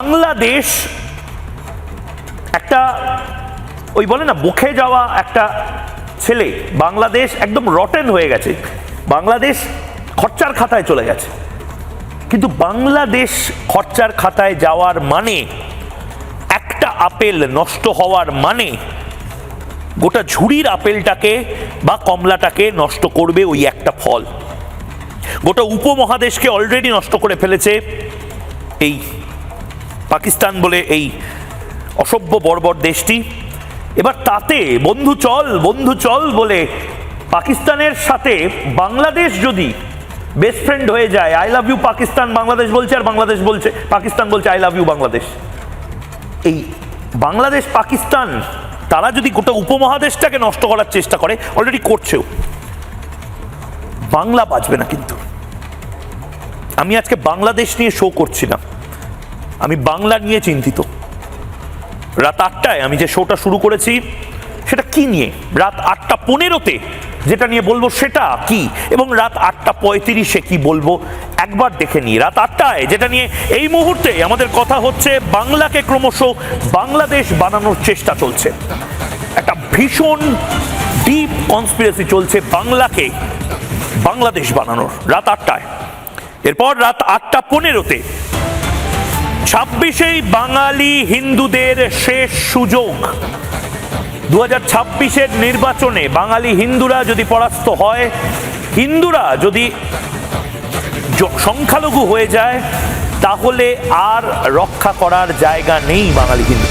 বাংলাদেশ একটা ওই বলে না মুখে যাওয়া একটা ছেলে, বাংলাদেশ একদম রটেন হয়ে গেছে, বাংলাদেশ খরচার খাতায় চলে গেছে। কিন্তু বাংলাদেশ খরচার খাতায় যাওয়ার মানে একটা আপেল নষ্ট হওয়ার মানে গোটা ঝুড়ির আপেলটাকে বা কমলাটাকে নষ্ট করবে ওই একটা ফল। গোটা উপমহাদেশকে অলরেডি নষ্ট করে ফেলেছে এই পাকিস্তান বলে এই অসভ্য বর্বর দেশটি। এবার তাতে বন্ধু চল বলে পাকিস্তানের সাথে বাংলাদেশ যদি বেস্ট ফ্রেন্ড হয়ে যায়, I love you Pakistan Bangladesh বলছে, আর বাংলাদেশ বলছে, পাকিস্তান বলছে আই লাভ ইউ বাংলাদেশ। এই বাংলাদেশ পাকিস্তান তারা যদি গোটা উপমহাদেশটাকে নষ্ট করার চেষ্টা করে, অলরেডি করছেও, বাংলা বাঁচবে না। কিন্তু আমি আজকে বাংলাদেশ নিয়ে শো করছি না, আমি বাংলা নিয়ে চিন্তিত। রাত 8টায় আমি যে শোটা শুরু করেছি সেটা কি নিয়ে, রাত 8:15-তে যেটা নিয়ে বলবো সেটা কি, এবং রাত 8:35-এ কি বলবো একবার দেখে নিই। রাত 8টায় যেটা নিয়ে এই মুহূর্তে আমাদের কথা হচ্ছে, বাংলাকে ক্রমশ বাংলাদেশ বানানোর চেষ্টা চলছে, একটা ভীষণ ডিপ কনস্পিরেসি চলছে বাংলাকে বাংলাদেশ বানানোর, রাত 8টায়। এরপর রাত 8:15-তে 26-এই বাঙালি হিন্দুদের শেষ সুযোগ। 2026-এর নির্বাচনে বাঙালি হিন্দুরা যদি পরাস্ত হয়, হিন্দুরা যদি সংখ্যালঘু হয়ে যায়, তাহলে আর রক্ষা করার জায়গা নেই বাঙালি হিন্দু।